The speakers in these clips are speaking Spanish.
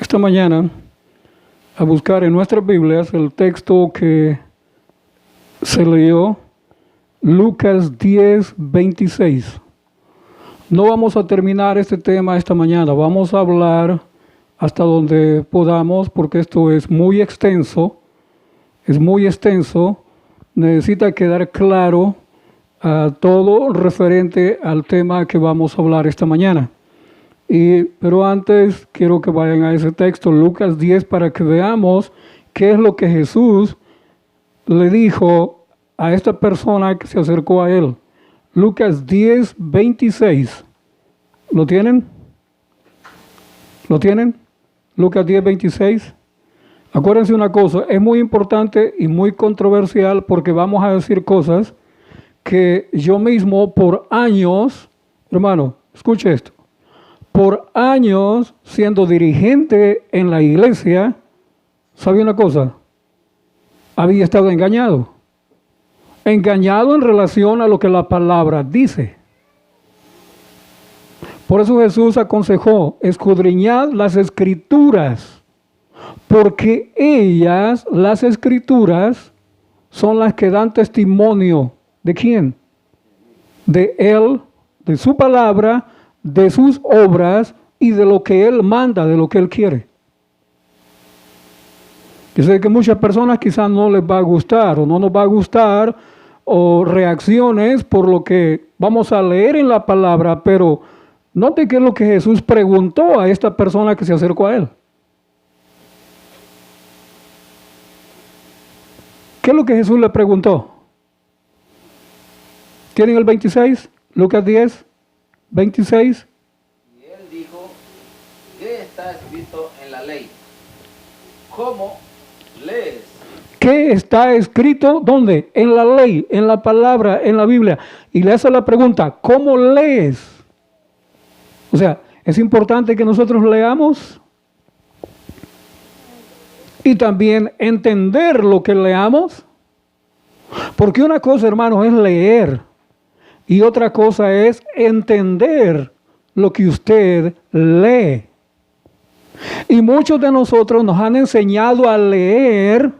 esta mañana a buscar en nuestras Biblias el texto que se leyó, Lucas 10, 26. No vamos a terminar este tema esta mañana, vamos a hablar hasta donde podamos porque esto es muy extenso, necesita quedar claro todo referente al tema que vamos a hablar esta mañana. Pero antes quiero que vayan a ese texto, Lucas 10, para que veamos qué es lo que Jesús le dijo a esta persona que se acercó a él. Lucas 10, 26. ¿Lo tienen? ¿Lo tienen? Lucas 10, 26. Acuérdense una cosa, es muy importante y muy controversial porque vamos a decir cosas que yo mismo por años, hermano, escuche esto, por años siendo dirigente en la iglesia, ¿sabe una cosa? Había estado engañado en relación a lo que la palabra dice. Por eso Jesús aconsejó, escudriñad las escrituras, porque ellas, las escrituras, son las que dan testimonio. ¿De quién? De Él, de su palabra, de sus obras y de lo que Él manda, de lo que Él quiere. Yo sé que muchas personas quizás no les va a gustar o no nos va a gustar o reacciones por lo que vamos a leer en la palabra, pero note qué es lo que Jesús preguntó a esta persona que se acercó a Él. ¿Qué es lo que Jesús le preguntó? ¿Tienen el 26? Lucas 10, 26. Y él dijo, ¿qué está escrito en la ley? ¿Cómo lees? ¿Qué está escrito? ¿Dónde? En la ley, en la palabra, en la Biblia. Y le hace la pregunta, ¿cómo lees? O sea, es importante que nosotros leamos y también entender lo que leamos. Porque una cosa, hermanos, es leer y otra cosa es entender lo que usted lee. Y muchos de nosotros nos han enseñado a leer,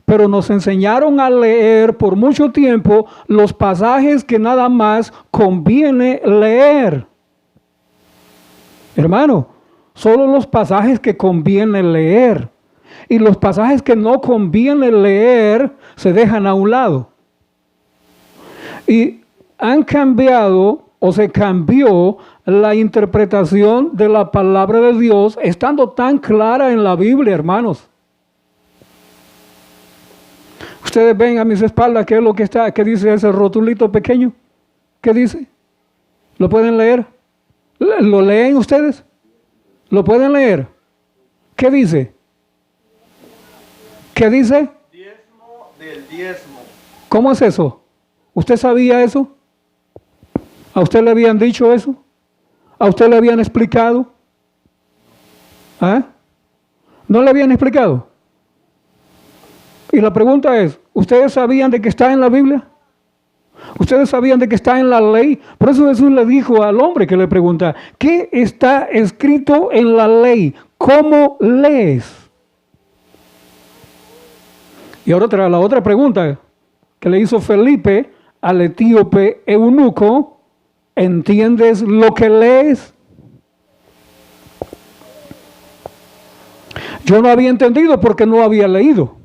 pero nos enseñaron a leer por mucho tiempo los pasajes que nada más conviene leer. Hermano, solo los pasajes que conviene leer. Y los pasajes que no conviene leer se dejan a un lado. Y han cambiado o se cambió la interpretación de la palabra de Dios estando tan clara en la Biblia, hermanos. Ustedes ven a mis espaldas qué es lo que está, qué dice ese rotulito pequeño. ¿Qué dice? ¿Lo pueden leer? ¿Lo leen ustedes? ¿Lo pueden leer? ¿Qué dice? ¿Qué dice? Diezmo del diezmo. ¿Cómo es eso? ¿Usted sabía eso? ¿A usted le habían dicho eso? ¿A usted le habían explicado? ¿Ah? ¿No le habían explicado? Y la pregunta es, ¿ustedes sabían de que está en la Biblia? ¿Ustedes sabían de que está en la ley? Por eso Jesús le dijo al hombre que le pregunta, ¿qué está escrito en la ley? ¿Cómo lees? Y ahora la otra pregunta que le hizo Felipe al etíope eunuco, ¿entiendes lo que lees? Yo no había entendido porque no había leído.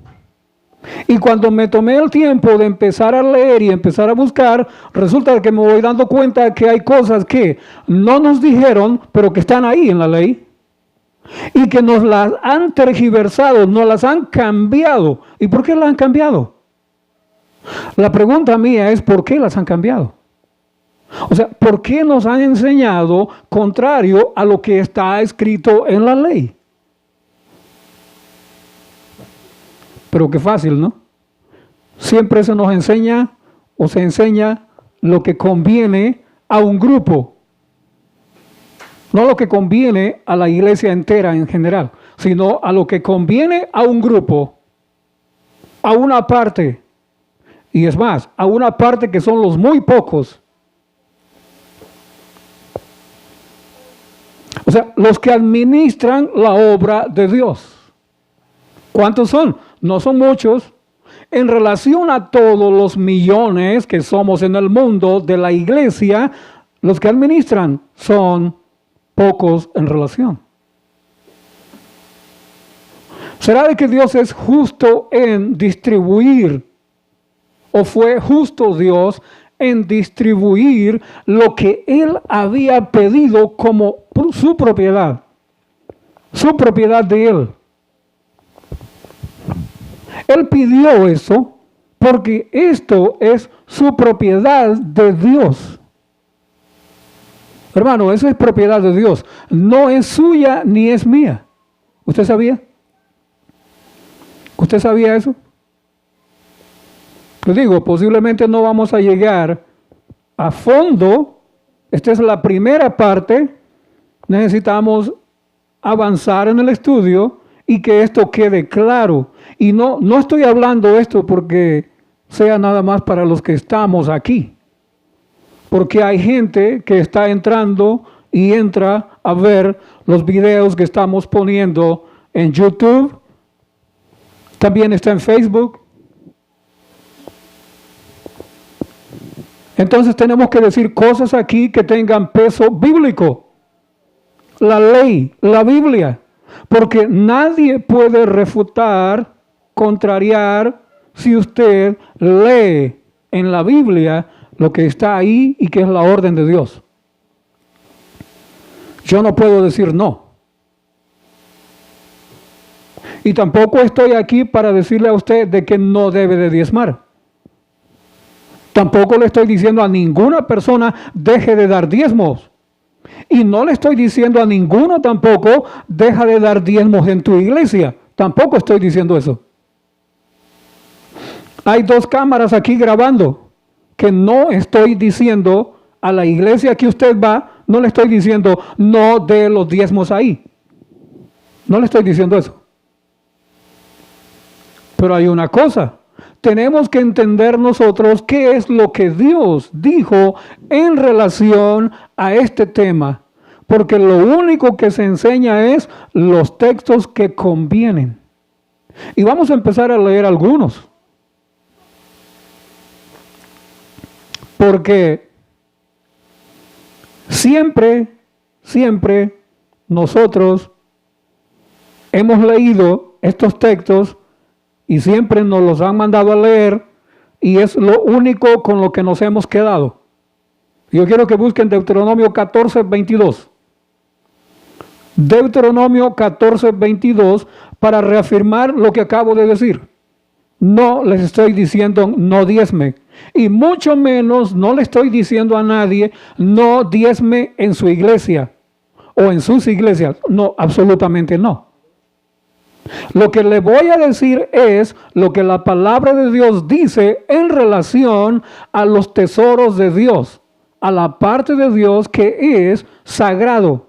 Y cuando me tomé el tiempo de empezar a leer y empezar a buscar, resulta que me voy dando cuenta que hay cosas que no nos dijeron, pero que están ahí en la ley. Y que nos las han tergiversado, nos las han cambiado. ¿Y por qué las han cambiado? La pregunta mía es, ¿por qué las han cambiado? O sea, ¿por qué nos han enseñado contrario a lo que está escrito en la ley? Pero qué fácil, ¿no? Siempre se nos enseña o se enseña lo que conviene a un grupo. No lo que conviene a la iglesia entera en general, sino a lo que conviene a un grupo, a una parte. Y es más, a una parte que son los muy pocos. O sea, los que administran la obra de Dios. ¿Cuántos son? No son muchos. En relación a todos los millones que somos en el mundo de la iglesia, los que administran son pocos en relación. ¿Será de que Dios es justo en distribuir, o fue justo Dios en distribuir lo que Él había pedido como su propiedad de Él? Él pidió eso porque esto es su propiedad de Dios. Hermano, eso es propiedad de Dios. No es suya ni es mía. ¿Usted sabía? ¿Usted sabía eso? Les digo, posiblemente no vamos a llegar a fondo. Esta es la primera parte. Necesitamos avanzar en el estudio y que esto quede claro. Y no estoy hablando esto porque sea nada más para los que estamos aquí. Porque hay gente que está entrando y entra a ver los videos que estamos poniendo en YouTube. También está en Facebook. Entonces tenemos que decir cosas aquí que tengan peso bíblico. La ley, la Biblia. Porque nadie puede refutar, contrariar, si usted lee en la Biblia lo que está ahí y que es la orden de Dios. Yo no puedo decir no. Y tampoco estoy aquí para decirle a usted de que no debe de diezmar. Tampoco le estoy diciendo a ninguna persona deje de dar diezmos. Y no le estoy diciendo a ninguno tampoco deja de dar diezmos en tu iglesia. Tampoco estoy diciendo eso. Hay 2 cámaras aquí grabando que no estoy diciendo a la iglesia que usted va, no le estoy diciendo no dé los diezmos ahí. No le estoy diciendo eso. Pero hay una cosa. Tenemos que entender nosotros qué es lo que Dios dijo en relación a este tema. Porque lo único que se enseña es los textos que convienen. Y vamos a empezar a leer algunos. Porque siempre nosotros hemos leído estos textos y siempre nos los han mandado a leer y es lo único con lo que nos hemos quedado. Yo quiero que busquen Deuteronomio 14, 22. Deuteronomio 14, 22 para reafirmar lo que acabo de decir. No les estoy diciendo no diezme y mucho menos no le estoy diciendo a nadie no diezme en su iglesia o en sus iglesias. No, absolutamente no. Lo que le voy a decir es lo que la palabra de Dios dice en relación a los tesoros de Dios, a la parte de Dios que es sagrado.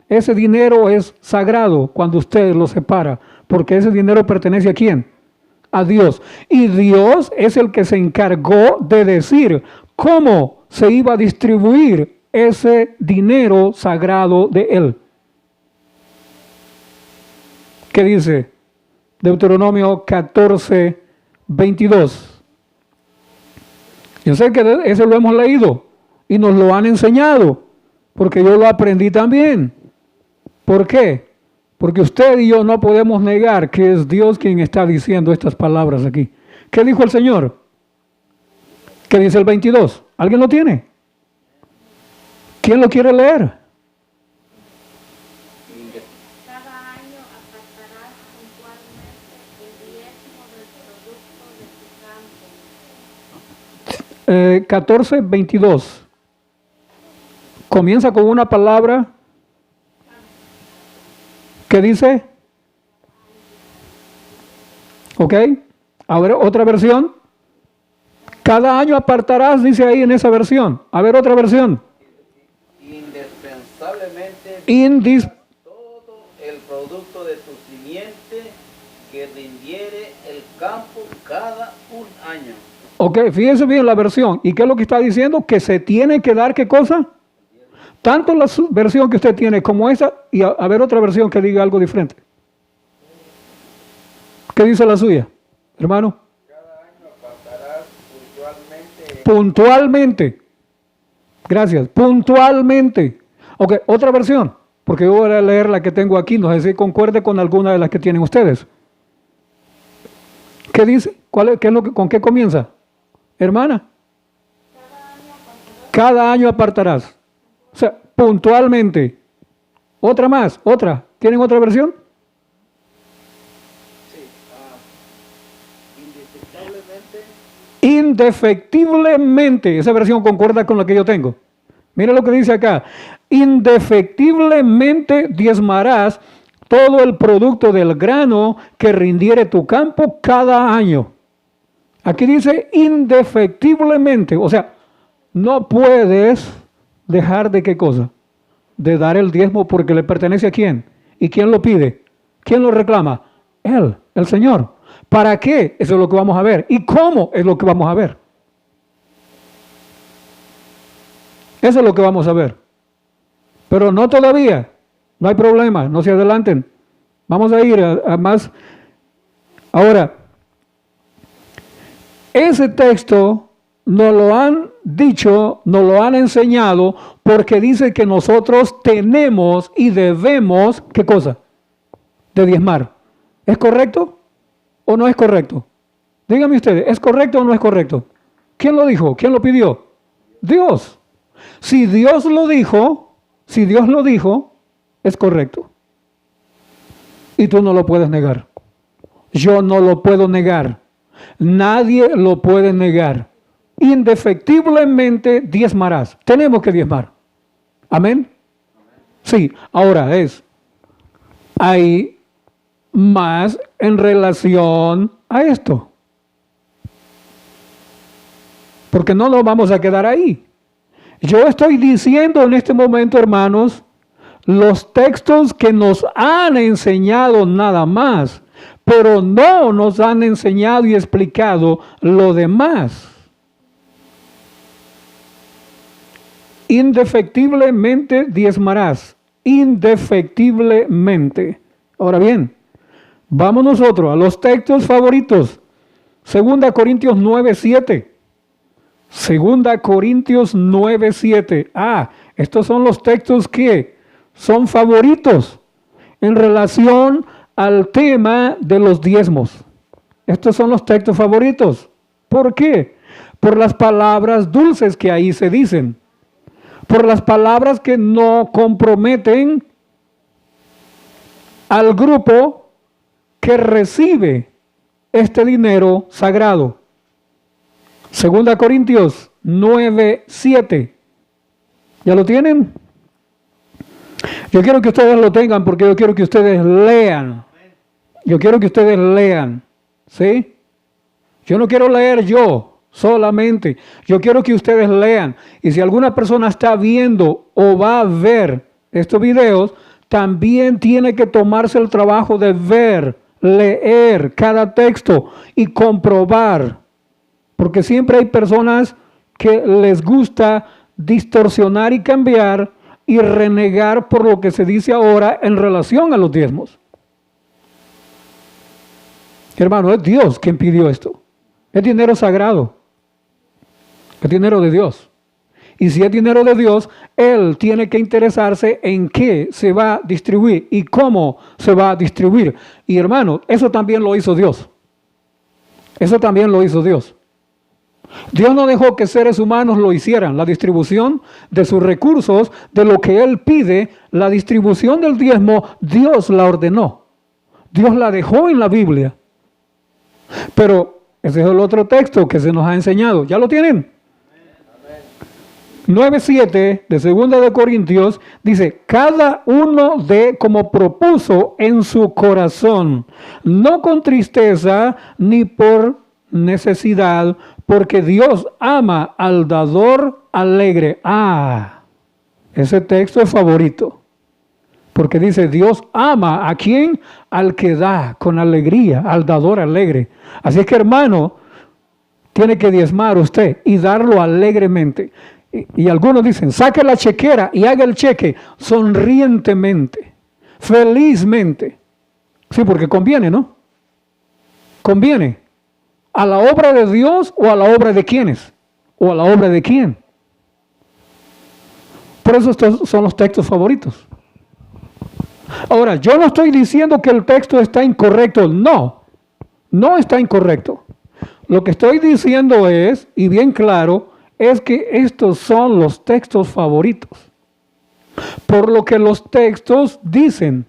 Ese dinero es sagrado cuando usted lo separa, porque ese dinero pertenece ¿a quién? A Dios. Y Dios es el que se encargó de decir cómo se iba a distribuir ese dinero sagrado de Él. ¿Qué dice? Deuteronomio 14, 22. Yo sé que ese lo hemos leído y nos lo han enseñado, porque yo lo aprendí también. ¿Por qué? Porque usted y yo no podemos negar que es Dios quien está diciendo estas palabras aquí. ¿Qué dijo el Señor? ¿Qué dice el 22? ¿Alguien lo tiene? ¿Quién lo quiere leer? Cada año apartarás puntualmente el diezmo del producto de tu campo. 14, 22. Comienza con una palabra. ¿Qué dice? ¿Ok? A ver, otra versión. Cada año apartarás, dice ahí en esa versión. A ver, otra versión. Indispensablemente todo el producto de tu simiente que rindiere el campo cada un año. Ok, fíjense bien la versión. ¿Y qué es lo que está diciendo? Que se tiene que dar, ¿qué cosa? Tanto la versión que usted tiene como esa, y a ver otra versión que diga algo diferente. ¿Qué dice la suya, hermano? Cada año apartarás puntualmente. Puntualmente. Gracias. Puntualmente. Ok, otra versión. Porque yo voy a leer la que tengo aquí. No sé si concuerde con alguna de las que tienen ustedes. ¿Qué dice? ¿Con qué comienza? Hermana. Cada año apartarás. O sea, puntualmente. Otra más. Otra. ¿Tienen otra versión? Indefectiblemente, esa versión concuerda con la que yo tengo. Mira lo que dice acá. Indefectiblemente diezmarás todo el producto del grano que rindiere tu campo cada año. Aquí dice indefectiblemente, o sea, no puedes dejar de qué cosa, de dar el diezmo porque le pertenece a quién. ¿Y quién lo pide? ¿Quién lo reclama? Él, el Señor. ¿Para qué? Eso es lo que vamos a ver. ¿Y cómo? Es lo que vamos a ver. Eso es lo que vamos a ver. Pero no todavía. No hay problema. No se adelanten. Vamos a ir a más. Ahora, ese texto nos lo han dicho, nos lo han enseñado, porque dice que nosotros tenemos y debemos, ¿qué cosa? De diezmar. ¿Es correcto o no es correcto? Díganme ustedes, ¿es correcto o no es correcto? ¿Quién lo dijo? ¿Quién lo pidió? Dios. Si Dios lo dijo, es correcto. Y tú no lo puedes negar. Yo no lo puedo negar. Nadie lo puede negar. Indefectiblemente diezmarás. Tenemos que diezmar. ¿Amén? Sí, ahora hay más en relación a esto. Porque no nos vamos a quedar ahí. Yo estoy diciendo en este momento, hermanos, los textos que nos han enseñado nada más, pero no nos han enseñado y explicado lo demás. Indefectiblemente diezmarás, indefectiblemente. Ahora bien, vamos nosotros a los textos favoritos. 2 Corintios 9:7. 2 Corintios 9:7. Estos son los textos que son favoritos en relación al tema de los diezmos. Estos son los textos favoritos. ¿Por qué? Por las palabras dulces que ahí se dicen. Por las palabras que no comprometen al grupo que recibe este dinero sagrado. 2 Corintios 9:7. ¿Ya lo tienen? Yo quiero que ustedes lo tengan porque yo quiero que ustedes lean. Yo quiero que ustedes lean. ¿Sí? Yo no quiero leer yo solamente. Yo quiero que ustedes lean. Y si alguna persona está viendo o va a ver estos videos, también tiene que tomarse el trabajo de ver, leer cada texto y comprobar. Porque siempre hay personas que les gusta distorsionar y cambiar y renegar por lo que se dice ahora en relación a los diezmos. Hermano, es Dios quien pidió esto. Es dinero sagrado. Es dinero de Dios. Y si es dinero de Dios, Él tiene que interesarse en qué se va a distribuir y cómo se va a distribuir. Y hermano, eso también lo hizo Dios. Eso también lo hizo Dios. Dios no dejó que seres humanos lo hicieran. La distribución de sus recursos, de lo que Él pide, la distribución del diezmo, Dios la ordenó. Dios la dejó en la Biblia. Pero ese es el otro texto que se nos ha enseñado. ¿Ya lo tienen? 9:7 de 2 de Corintios dice, cada uno dé como propuso en su corazón, no con tristeza ni por necesidad, porque Dios ama al dador alegre. Ese texto es favorito. Porque dice, Dios ama ¿a quién? Al que da con alegría, al dador alegre. Así es que hermano, tiene que diezmar usted y darlo alegremente. y algunos dicen, saque la chequera y haga el cheque sonrientemente, felizmente. Sí, porque conviene, ¿no? Conviene. ¿A la obra de Dios o a la obra de quiénes? ¿O a la obra de quién? Por eso estos son los textos favoritos. Ahora, yo no estoy diciendo que el texto está incorrecto. No, no está incorrecto. Lo que estoy diciendo es, y bien claro, es que estos son los textos favoritos. Por lo que los textos dicen.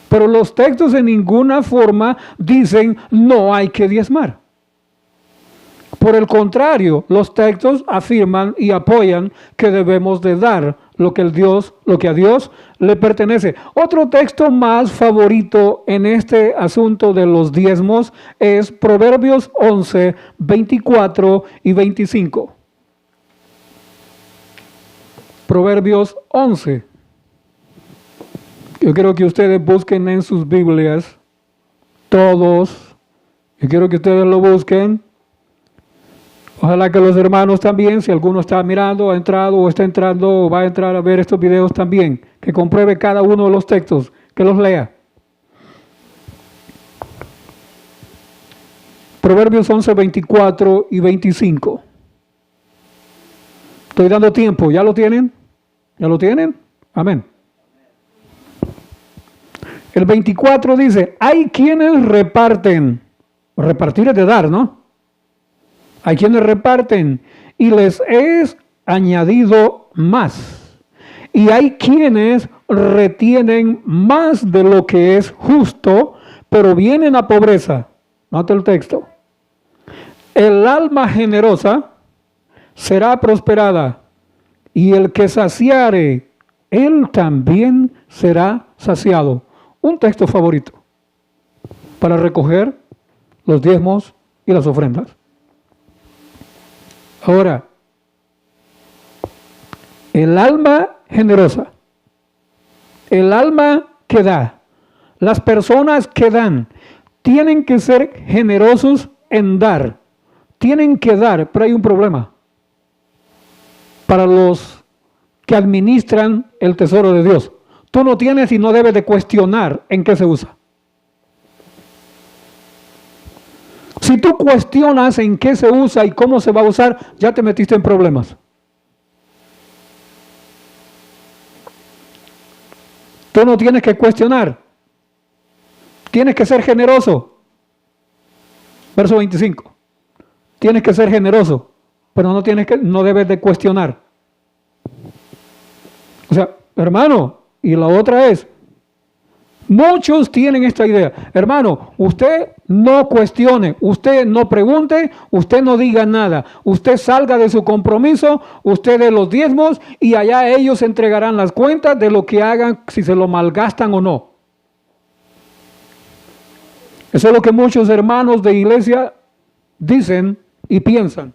Pero los textos en ninguna forma dicen no hay que diezmar. Por el contrario, los textos afirman y apoyan que debemos de dar lo que a Dios le pertenece. Otro texto más favorito en este asunto de los diezmos es Proverbios 11, 24 y 25. Proverbios 11. Yo quiero que ustedes busquen en sus Biblias, todos. Yo quiero que ustedes lo busquen. Ojalá que los hermanos también, si alguno está mirando, ha entrado o está entrando o va a entrar a ver estos videos también, que compruebe cada uno de los textos, que los lea. Proverbios 11, 24 y 25. Estoy dando tiempo. ¿Ya lo tienen? ¿Ya lo tienen? Amén. El 24 dice, hay quienes reparten. Repartir es de dar, ¿no? Hay quienes reparten y les es añadido más. Y hay quienes retienen más de lo que es justo, pero vienen a pobreza. Nota el texto. El alma generosa será prosperada, y el que saciare, él también será saciado. Un texto favorito para recoger los diezmos y las ofrendas. Ahora, el alma generosa, el alma que da, las personas que dan, tienen que ser generosos en dar, tienen que dar, pero hay un problema para los que administran el tesoro de Dios. Tú no tienes y no debes de cuestionar en qué se usa. Si tú cuestionas en qué se usa y cómo se va a usar, ya te metiste en problemas. Tú no tienes que cuestionar. Tienes que ser generoso. Verso 25. Tienes que ser generoso, pero no debes de cuestionar. O sea, hermano, y la otra es, muchos tienen esta idea. Hermano, usted no cuestione, usted no pregunte, usted no diga nada. Usted salga de su compromiso, usted de los diezmos y allá ellos entregarán las cuentas de lo que hagan, si se lo malgastan o no. Eso es lo que muchos hermanos de iglesia dicen y piensan.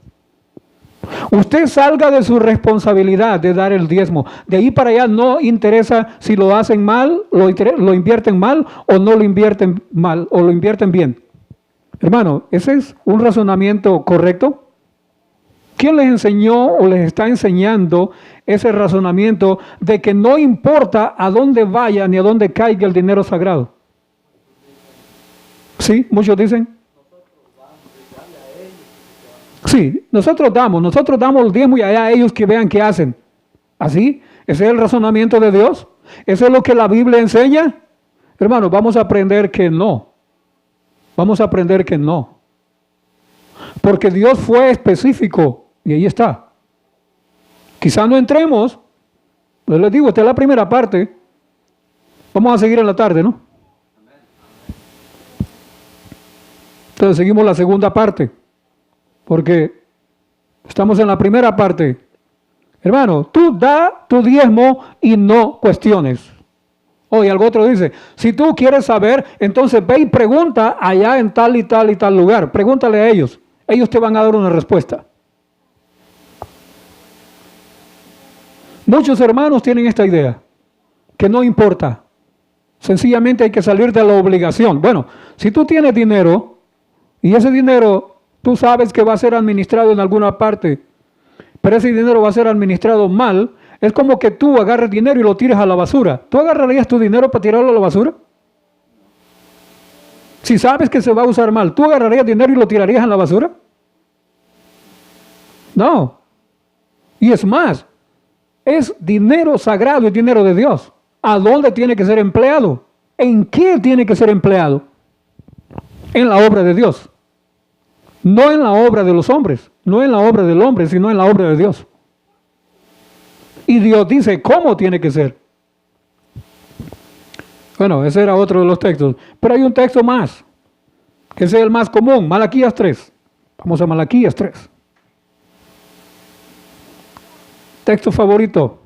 Usted salga de su responsabilidad de dar el diezmo. De ahí para allá no interesa si lo hacen mal, lo invierten mal o no lo invierten mal o lo invierten bien. Hermano, ¿ese es un razonamiento correcto? ¿Quién les enseñó o les está enseñando ese razonamiento de que no importa a dónde vaya ni a dónde caiga el dinero sagrado? Sí, muchos dicen. Sí, nosotros damos el diezmo y allá ellos que vean qué hacen. ¿Así? ¿Ese es el razonamiento de Dios? ¿Eso es lo que la Biblia enseña? Hermanos, vamos a aprender que no. Vamos a aprender que no. Porque Dios fue específico y ahí está. Quizá no entremos, pero les digo, esta es la primera parte. Vamos a seguir en la tarde, ¿no? Entonces seguimos la segunda parte. Porque estamos en la primera parte. Hermano, tú da tu diezmo y no cuestiones. O y algo otro dice, si tú quieres saber, entonces ve y pregunta allá en tal y tal y tal lugar. Pregúntale a ellos. Ellos te van a dar una respuesta. Muchos hermanos tienen esta idea, que no importa. Sencillamente hay que salir de la obligación. Bueno, si tú tienes dinero y ese dinero tú sabes que va a ser administrado en alguna parte, pero ese dinero va a ser administrado mal. Es como que tú agarres dinero y lo tires a la basura. ¿Tú agarrarías tu dinero para tirarlo a la basura? Si sabes que se va a usar mal, ¿tú agarrarías dinero y lo tirarías en la basura? No. Y es más, es dinero sagrado, es dinero de Dios. ¿A dónde tiene que ser empleado? ¿En qué tiene que ser empleado? En la obra de Dios. No en la obra de los hombres, no en la obra del hombre, sino en la obra de Dios. Y Dios dice cómo tiene que ser. Bueno, ese era otro de los textos. Pero hay un texto más, que es el más común, Malaquías 3. Vamos a Malaquías 3. Texto favorito.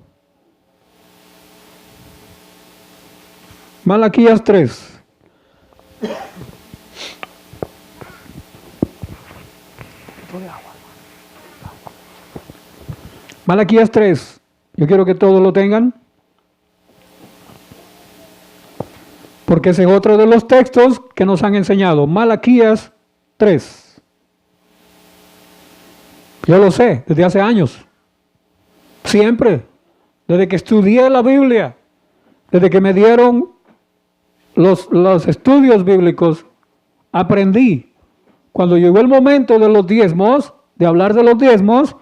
Malaquías 3. Malaquías 3. Yo quiero que todos lo tengan, porque ese es otro de los textos que nos han enseñado. Malaquías 3. Yo lo sé, desde hace años. Siempre, desde que estudié la Biblia, desde que me dieron los estudios bíblicos, aprendí. Cuando llegó el momento de los diezmos, de hablar de los diezmos,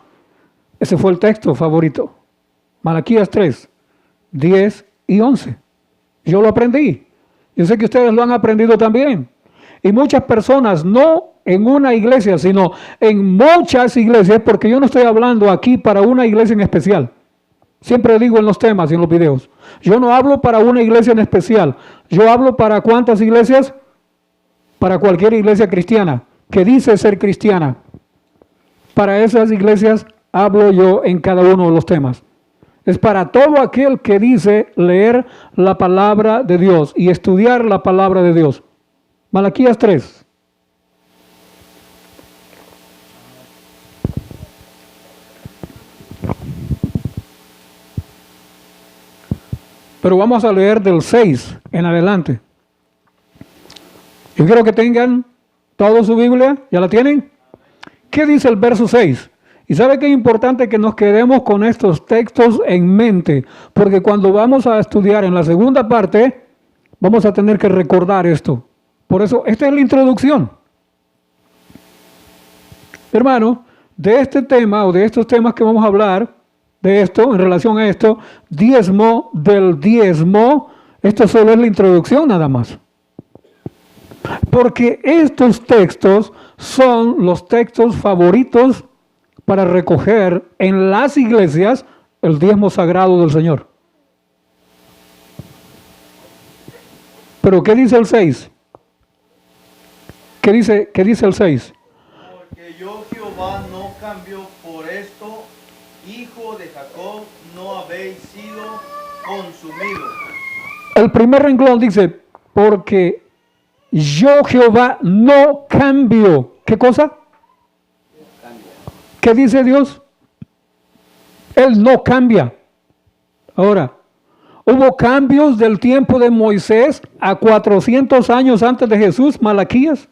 ese fue el texto favorito. Malaquías 3, 10 y 11. Yo lo aprendí. Yo sé que ustedes lo han aprendido también. Y muchas personas, no en una iglesia, sino en muchas iglesias, porque yo no estoy hablando aquí para una iglesia en especial. Siempre digo en los temas y en los videos. Yo no hablo para una iglesia en especial. Yo hablo para ¿cuántas iglesias? Para cualquier iglesia cristiana que dice ser cristiana. Para esas iglesias hablo yo en cada uno de los temas. Es para todo aquel que dice leer la palabra de Dios y estudiar la palabra de Dios. Malaquías 3. Pero vamos a leer del 6 en adelante. Yo quiero que tengan toda su Biblia. ¿Ya la tienen? ¿Qué dice el verso 6? Y sabe que es importante que nos quedemos con estos textos en mente, porque cuando vamos a estudiar en la segunda parte, vamos a tener que recordar esto. Por eso, esta es la introducción. Hermano, de este tema o de estos temas que vamos a hablar, de esto, en relación a esto, diezmo del diezmo, esto solo es la introducción nada más. Porque estos textos son los textos favoritos para recoger en las iglesias el diezmo sagrado del Señor. Pero ¿qué dice el 6? ¿Qué dice el 6? Porque yo Jehová no cambio por esto, hijo de Jacob, no habéis sido consumidos. El primer renglón dice, porque yo Jehová no cambio. ¿Qué cosa? ¿Qué dice Dios? Él no cambia. Ahora, hubo cambios del tiempo de Moisés a 400 años antes de Jesús, Malaquías.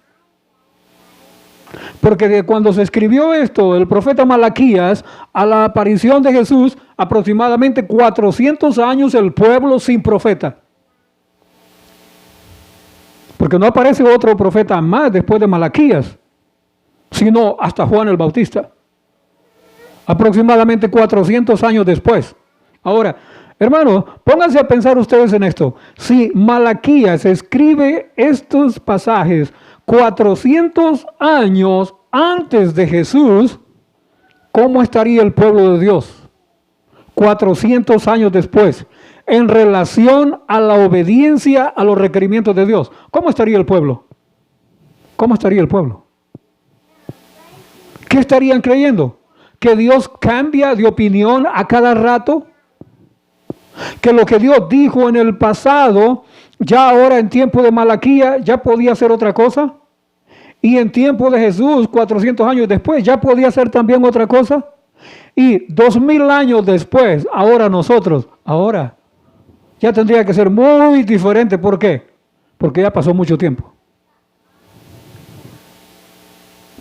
Porque de cuando se escribió esto, el profeta Malaquías, a la aparición de Jesús, aproximadamente 400 años el pueblo sin profeta. Porque no aparece otro profeta más después de Malaquías, sino hasta Juan el Bautista. Aproximadamente 400 años después. Ahora, hermano, pónganse a pensar ustedes en esto. Si Malaquías escribe estos pasajes 400 años antes de Jesús, ¿cómo estaría el pueblo de Dios 400 años después en relación a la obediencia a los requerimientos de Dios? ¿Cómo estaría el pueblo? ¿Cómo estaría el pueblo? ¿Qué estarían creyendo? ¿Que Dios cambia de opinión a cada rato? ¿Que lo que Dios dijo en el pasado, ya ahora en tiempo de Malaquías, ya podía ser otra cosa? Y en tiempo de Jesús, 400 años después, ya podía ser también otra cosa? Y 2000 años después, ahora nosotros, ahora, ya tendría que ser muy diferente. ¿Por qué? Porque ya pasó mucho tiempo.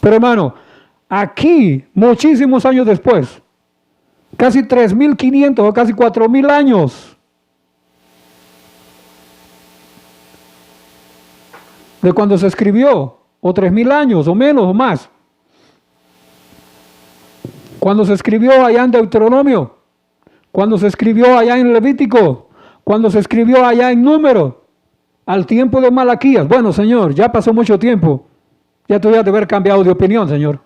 Pero hermano, aquí, muchísimos años después, casi 3.500 o casi 4.000 años de cuando se escribió, o 3.000 años, o menos, o más. Cuando se escribió allá en Deuteronomio, cuando se escribió allá en Levítico, cuando se escribió allá en Número, al tiempo de Malaquías. Bueno, Señor, ya pasó mucho tiempo. Ya tú ya de haber cambiado de opinión, Señor.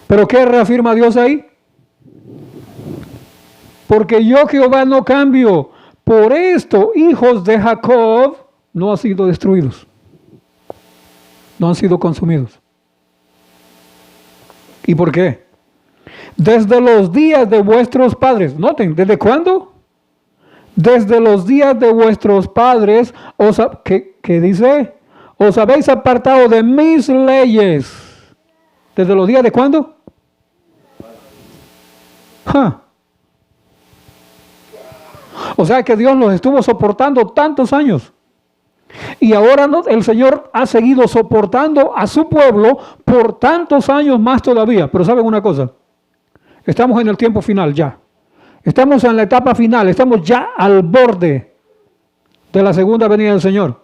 ¿Pero qué reafirma Dios ahí? Porque yo, Jehová, no cambio. Por esto, hijos de Jacob no han sido destruidos. No han sido consumidos. ¿Y por qué? Desde los días de vuestros padres. Noten, ¿desde cuándo? Desde los días de vuestros padres, ¿qué dice? Os habéis apartado de mis leyes. ¿Desde los días de cuándo? O sea que Dios los estuvo soportando tantos años. Y ahora el Señor ha seguido soportando a su pueblo por tantos años más todavía. Pero ¿saben una cosa? Estamos en el tiempo final ya. Estamos en la etapa final. Estamos ya al borde de la segunda venida del Señor.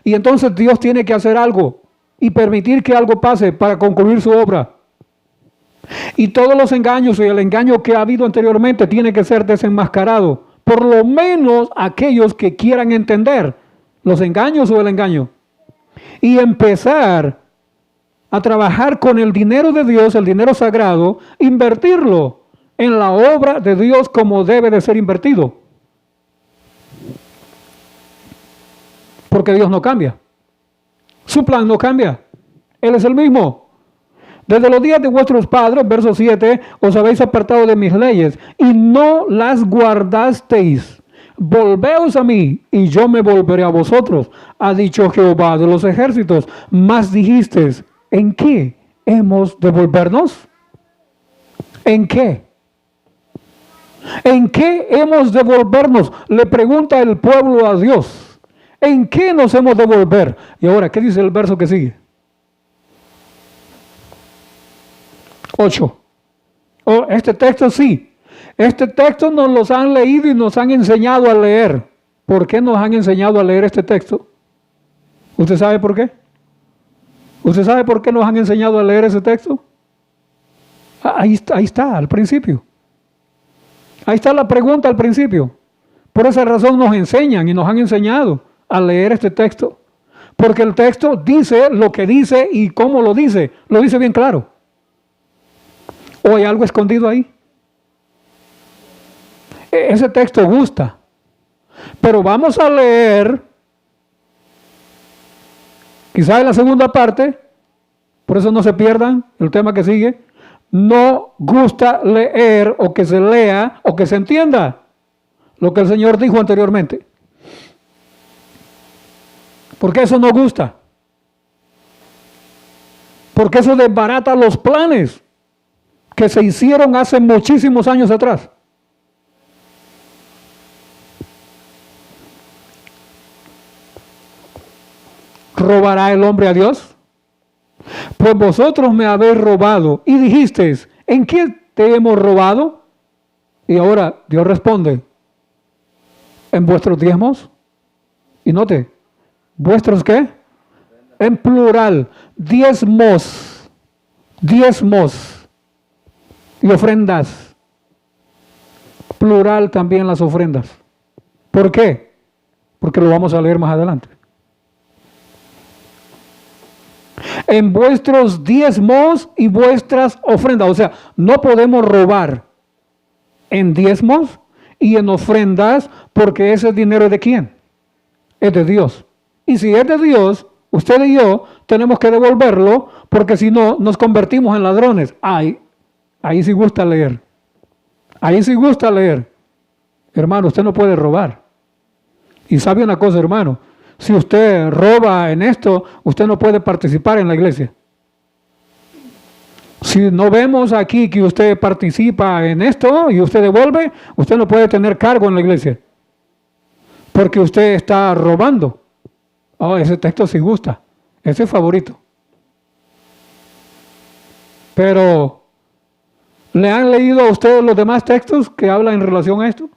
Y entonces Dios tiene que hacer algo y permitir que algo pase para concluir su obra. Y todos los engaños y el engaño que ha habido anteriormente tiene que ser desenmascarado. Por lo menos aquellos que quieran entender los engaños o el engaño. Y empezar a trabajar con el dinero de Dios, el dinero sagrado, invertirlo en la obra de Dios como debe de ser invertido. Porque Dios no cambia. Su plan no cambia. Él es el mismo. Desde los días de vuestros padres, verso 7, os habéis apartado de mis leyes y no las guardasteis. Volveos a mí y yo me volveré a vosotros, ha dicho Jehová de los ejércitos. Mas dijisteis, ¿en qué hemos de volvernos? ¿En qué? ¿En qué hemos de volvernos? Le pregunta el pueblo a Dios. ¿En qué nos hemos de volver? Y ahora, ¿qué dice el verso que sigue? 8. Oh, este texto sí. Este texto nos los han leído y nos han enseñado a leer. ¿Por qué nos han enseñado a leer este texto? ¿Usted sabe por qué? ¿Usted sabe por qué nos han enseñado a leer ese texto? Ahí está, al principio. Ahí está la pregunta al principio. Por esa razón nos enseñan y nos han enseñado a leer este texto. Porque el texto dice lo que dice y cómo lo dice. Lo dice bien claro. ¿O hay algo escondido ahí? Ese texto gusta. Pero vamos a leer, quizá en la segunda parte, por eso no se pierdan el tema que sigue. No gusta leer o que se lea o que se entienda lo que el Señor dijo anteriormente. Porque eso no gusta. Porque eso desbarata los planes que se hicieron hace muchísimos años atrás. ¿Robará el hombre a Dios? Pues vosotros me habéis robado y dijisteis, ¿en qué te hemos robado? Y ahora Dios responde, ¿en vuestros diezmos? Y note, ¿vuestros qué? En plural, diezmos y ofrendas. Plural también las ofrendas. ¿Por qué? Porque lo vamos a leer más adelante. En vuestros diezmos y vuestras ofrendas. O sea, no podemos robar en diezmos y en ofrendas porque ese dinero es de ¿quién? Es de Dios. Y si es de Dios, usted y yo tenemos que devolverlo porque si no nos convertimos en ladrones. Ahí sí gusta leer. Ahí sí gusta leer. Hermano, usted no puede robar. Y sabe una cosa, hermano. Si usted roba en esto, usted no puede participar en la iglesia. Si no vemos aquí que usted participa en esto y usted devuelve, usted no puede tener cargo en la iglesia. Porque usted está robando. Oh, ese texto sí gusta. Ese es favorito. Pero ¿Le han leído a ustedes los demás textos que hablan en relación a esto?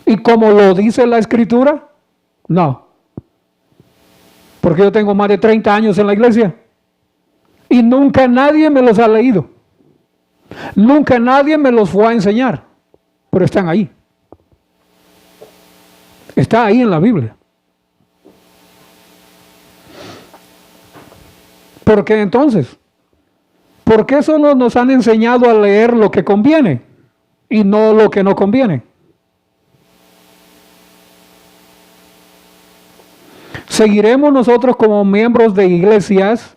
¿Y como lo dice la Escritura? No. Porque yo tengo más de 30 años en la iglesia y nunca nadie me los ha leído. Nunca nadie me los fue a enseñar, pero están ahí. Está ahí en la Biblia. ¿Por qué entonces? ¿Por qué solo nos han enseñado a leer lo que conviene y no lo que no conviene? ¿Seguiremos nosotros como miembros de iglesias,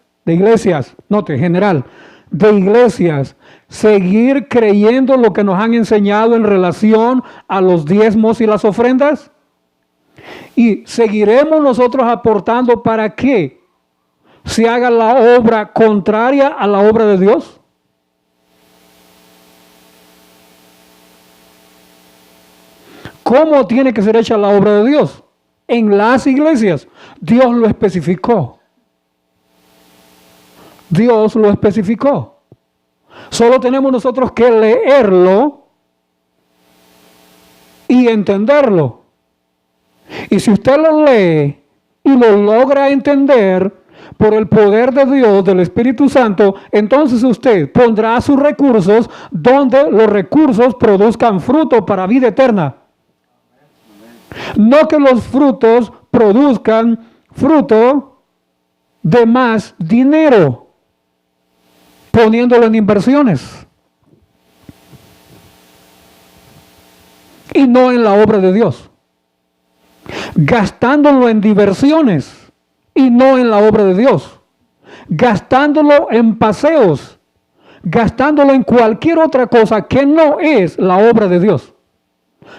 note, general, de iglesias, seguir creyendo lo que nos han enseñado en relación a los diezmos y las ofrendas? ¿Y seguiremos nosotros aportando para que se haga la obra contraria a la obra de Dios? ¿Cómo tiene que ser hecha la obra de Dios? En las iglesias. Dios lo especificó. Dios lo especificó. Solo tenemos nosotros que leerlo y entenderlo. Y si usted lo lee y lo logra entender por el poder de Dios, del Espíritu Santo, entonces usted pondrá sus recursos donde los recursos produzcan fruto para vida eterna. No que los frutos produzcan fruto de más dinero, poniéndolo en inversiones y no en la obra de Dios, gastándolo en diversiones y no en la obra de Dios, gastándolo en paseos, gastándolo en cualquier otra cosa que no es la obra de Dios.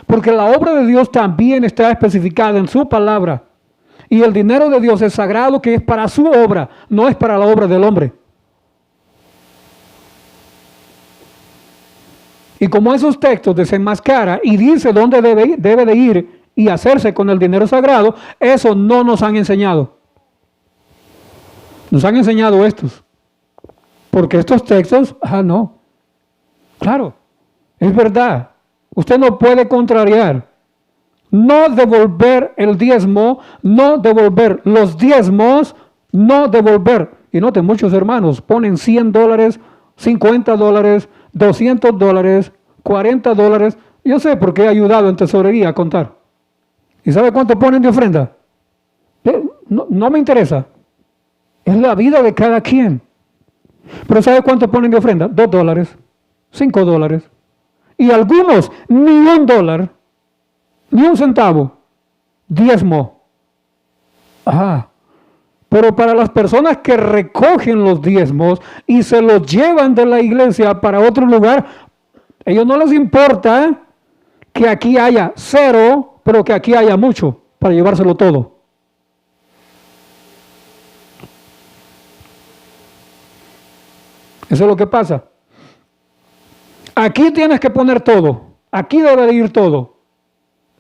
Porque la obra de Dios también está especificada en su palabra. Y el dinero de Dios es sagrado, que es para su obra, no es para la obra del hombre. Y como esos textos desenmascara y dice dónde debe de ir y hacerse con el dinero sagrado, eso no nos han enseñado. Nos han enseñado estos. Porque estos textos, no. Claro, es verdad. Usted no puede contrariar. No devolver el diezmo, no devolver los diezmos, no devolver. Y note, muchos hermanos ponen $100, $50, $200, $40. Yo sé porque he ayudado en tesorería a contar. ¿Y sabe cuánto ponen de ofrenda? No me interesa. Es la vida de cada quien. Pero ¿sabe cuánto ponen de ofrenda? $2, $5. Y algunos ni $1, ni un centavo, diezmo. Pero para las personas que recogen los diezmos y se los llevan de la iglesia para otro lugar, a ellos no les importa que aquí haya 0, pero que aquí haya mucho para llevárselo todo. Eso es lo que pasa. Aquí tienes que poner todo. Aquí debe de ir todo.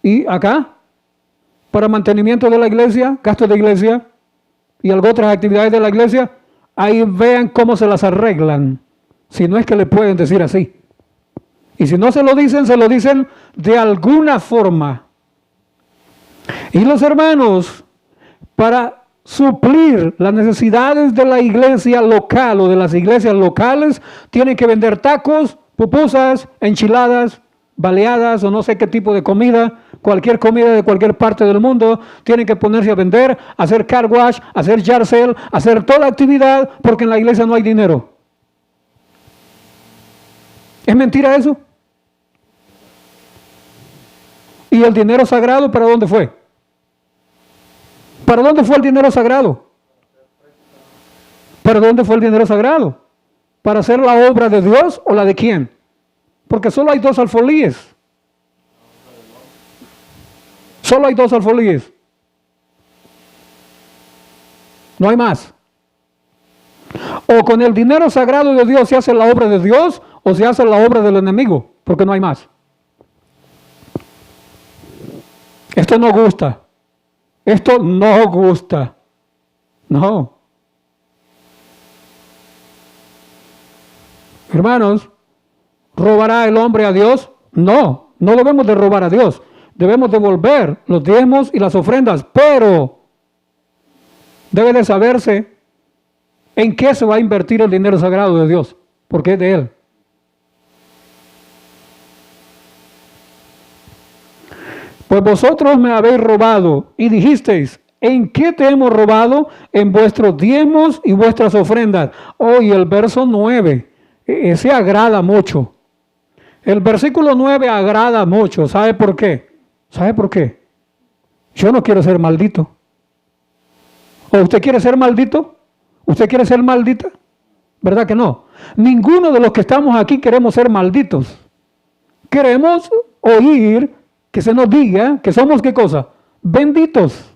Y acá, para mantenimiento de la iglesia, gastos de iglesia y algunas otras actividades de la iglesia, ahí vean cómo se las arreglan. Si no es que le pueden decir así. Y si no se lo dicen de alguna forma. Y los hermanos, para suplir las necesidades de la iglesia local o de las iglesias locales, tienen que vender tacos, pupusas, enchiladas, baleadas o no sé qué tipo de comida, cualquier comida de cualquier parte del mundo, tienen que ponerse a vender, hacer car wash, hacer yard sale, hacer toda actividad porque en la iglesia no hay dinero. ¿Es mentira eso? ¿Y el dinero sagrado para dónde fue? ¿Para dónde fue el dinero sagrado? ¿Para dónde fue el dinero sagrado? ¿Para hacer la obra de Dios o la de quién? Porque solo hay 2 alfolíes. Solo hay 2 alfolíes. No hay más. O con el dinero sagrado de Dios se hace la obra de Dios o se hace la obra del enemigo, porque no hay más. Esto no gusta. Esto no gusta. No. Hermanos, ¿Robará el hombre a Dios? No, no debemos de robar a Dios. Debemos devolver los diezmos y las ofrendas, pero debe de saberse en qué se va a invertir el dinero sagrado de Dios, porque es de Él. Pues vosotros me habéis robado y dijisteis, ¿en qué te hemos robado? En vuestros diezmos y vuestras ofrendas. Hoy el verso 9, ese agrada mucho. El versículo 9 agrada mucho. ¿Sabe por qué? ¿Sabe por qué? Yo no quiero ser maldito. ¿O usted quiere ser maldito? ¿Usted quiere ser maldita? ¿Verdad que no? Ninguno de los que estamos aquí queremos ser malditos. Queremos oír que se nos diga que somos, ¿qué cosa? Benditos.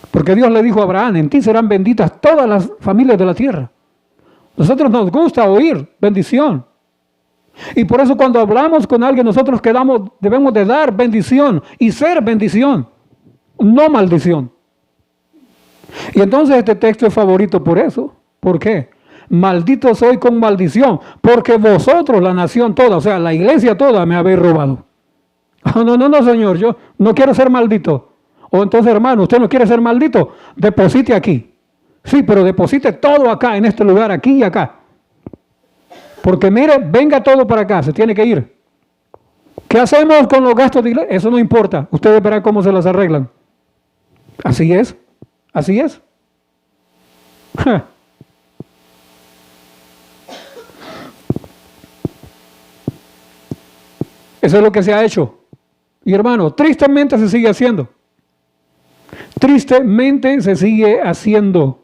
Porque Dios le dijo a Abraham, en ti serán benditas todas las familias de la tierra. Nosotros nos gusta oír bendición. Y por eso cuando hablamos con alguien, nosotros debemos de dar bendición y ser bendición, no maldición. Y entonces este texto es favorito por eso. ¿Por qué? Maldito soy con maldición, porque vosotros, la nación toda, o sea, la iglesia toda, me habéis robado. Oh, no, Señor, yo no quiero ser maldito. O entonces, hermano, usted no quiere ser maldito, deposite aquí. Sí, pero deposite todo acá, en este lugar, aquí y acá. Porque mire, venga todo para acá, se tiene que ir. ¿Qué hacemos con los gastos de iglesia? Eso no importa, ustedes verán cómo se las arreglan. Así es, así es. Eso es lo que se ha hecho. Y hermano, tristemente se sigue haciendo. Tristemente se sigue haciendo.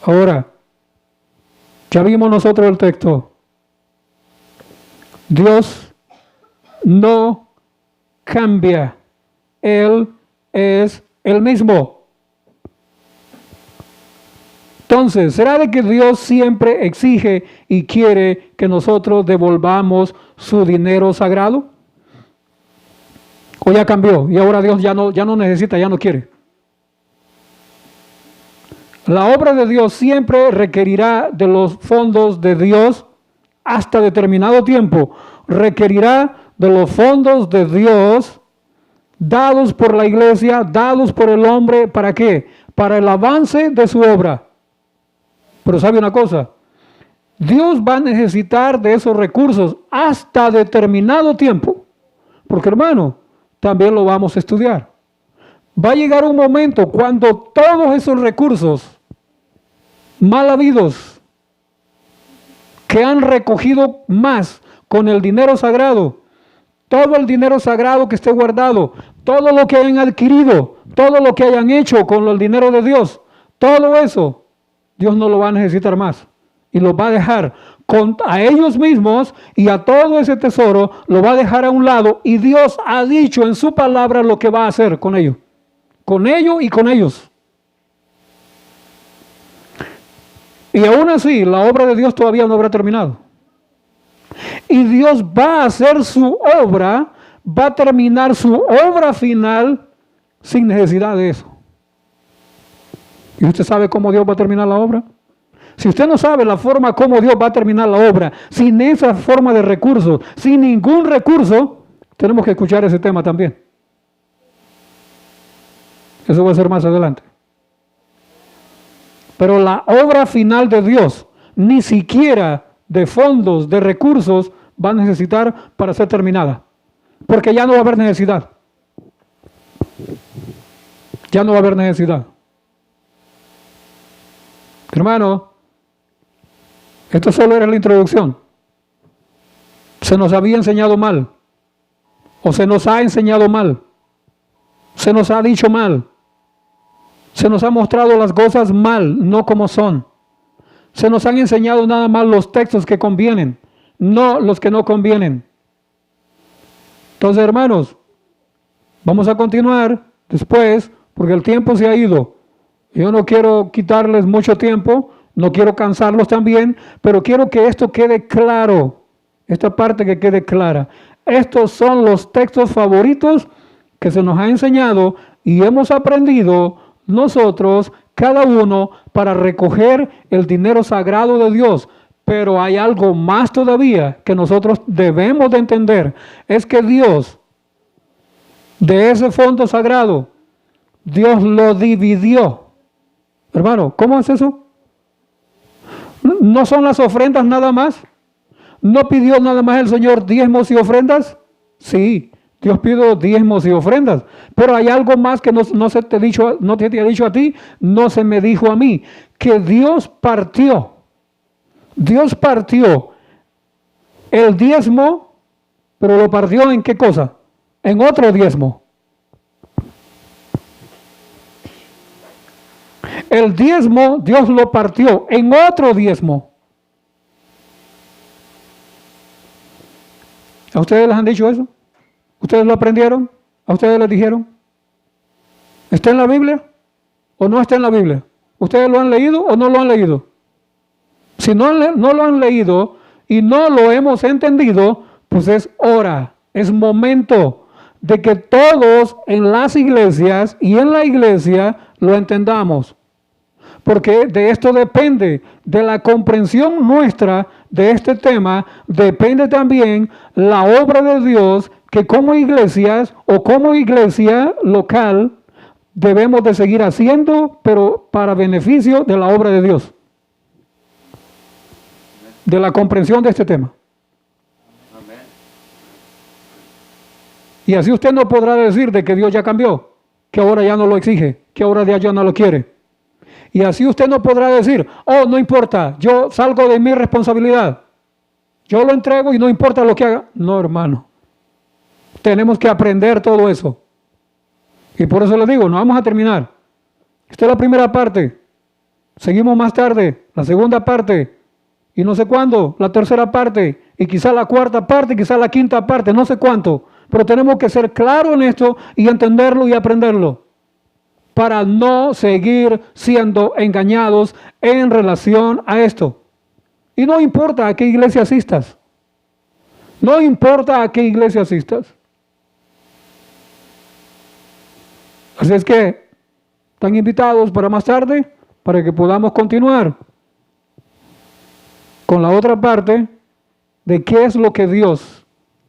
Ahora, ya vimos nosotros el texto. Dios no cambia. Él es el mismo. Entonces, ¿será de que Dios siempre exige y quiere que nosotros devolvamos su dinero sagrado? ¿O ya cambió y ahora Dios ya no necesita, ya no quiere? La obra de Dios siempre requerirá de los fondos de Dios hasta determinado tiempo. Requerirá de los fondos de Dios dados por la iglesia, dados por el hombre. ¿Para qué? Para el avance de su obra. Pero ¿sabe una cosa? Dios va a necesitar de esos recursos hasta determinado tiempo. Porque hermano, también lo vamos a estudiar. Va a llegar un momento cuando todos esos recursos mal habidos que han recogido más con el dinero sagrado, todo el dinero sagrado que esté guardado, todo lo que hayan adquirido, todo lo que hayan hecho con el dinero de Dios, todo eso, Dios no lo va a necesitar más y los va a dejar a ellos mismos, y a todo ese tesoro lo va a dejar a un lado, y Dios ha dicho en su palabra lo que va a hacer con ellos y con ellos. Y aún así, la obra de Dios todavía no habrá terminado. Y Dios va a hacer su obra, va a terminar su obra final sin necesidad de eso. ¿Y usted sabe cómo Dios va a terminar la obra? Si usted no sabe la forma como Dios va a terminar la obra, sin esa forma de recursos, sin ningún recurso, tenemos que escuchar ese tema también. Eso va a ser más adelante. Pero la obra final de Dios, ni siquiera de fondos, de recursos, va a necesitar para ser terminada. Porque ya no va a haber necesidad. Ya no va a haber necesidad. Hermano, esto solo era la introducción. Se nos había enseñado mal. O se nos ha enseñado mal. Se nos ha dicho mal. Se nos ha mostrado las cosas mal, no como son. Se nos han enseñado nada más los textos que convienen, no los que no convienen. Entonces, hermanos, vamos a continuar después, porque el tiempo se ha ido. Yo no quiero quitarles mucho tiempo, no quiero cansarlos también, pero quiero que esto quede claro, esta parte que quede clara. Estos son los textos favoritos que se nos ha enseñado y hemos aprendido nosotros, cada uno, para recoger el dinero sagrado de Dios. Pero hay algo más todavía que nosotros debemos de entender. Es que Dios, de ese fondo sagrado, Dios lo dividió. Hermano, ¿cómo es eso? ¿No son las ofrendas nada más? ¿No pidió nada más el Señor diezmos y ofrendas? Sí, Dios pidió diezmos y ofrendas. Pero hay algo más que no se te ha dicho a ti, no se me dijo a mí. Que Dios partió. Dios partió el diezmo, pero lo partió ¿en qué cosa? En otro diezmo. El diezmo Dios lo partió en otro diezmo. ¿A ustedes les han dicho eso? ¿Ustedes lo aprendieron? ¿A ustedes les dijeron? ¿Está en la Biblia o no está en la Biblia? ¿Ustedes lo han leído o no lo han leído? Si no lo han leído y no lo hemos entendido, pues es hora, es momento de que todos en las iglesias y en la iglesia lo entendamos. Porque de esto depende, de la comprensión nuestra de este tema, depende también la obra de Dios que como iglesias o como iglesia local debemos de seguir haciendo, pero para beneficio de la obra de Dios. De la comprensión de este tema. Amén. Y así usted no podrá decir de que Dios ya cambió, que ahora ya no lo exige, que ahora ya no lo quiere. Y así usted no podrá decir, oh, no importa, yo salgo de mi responsabilidad. Yo lo entrego y no importa lo que haga. No, hermano. Tenemos que aprender todo eso. Y por eso les digo, no vamos a terminar. Esta es la primera parte. Seguimos más tarde, la segunda parte. Y no sé cuándo, la tercera parte. Y quizá la cuarta parte, quizá la quinta parte, no sé cuánto. Pero tenemos que ser claros en esto y entenderlo y aprenderlo. Para no seguir siendo engañados en relación a esto. Y no importa a qué iglesia asistas. No importa a qué iglesia asistas. Así es que están invitados para más tarde, para que podamos continuar con la otra parte de qué es lo que Dios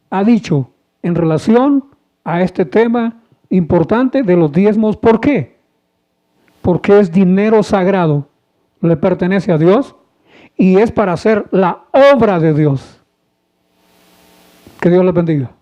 ha dicho en relación a este tema importante de los diezmos. ¿Por qué? Porque es dinero sagrado, le pertenece a Dios y es para hacer la obra de Dios. Que Dios les bendiga.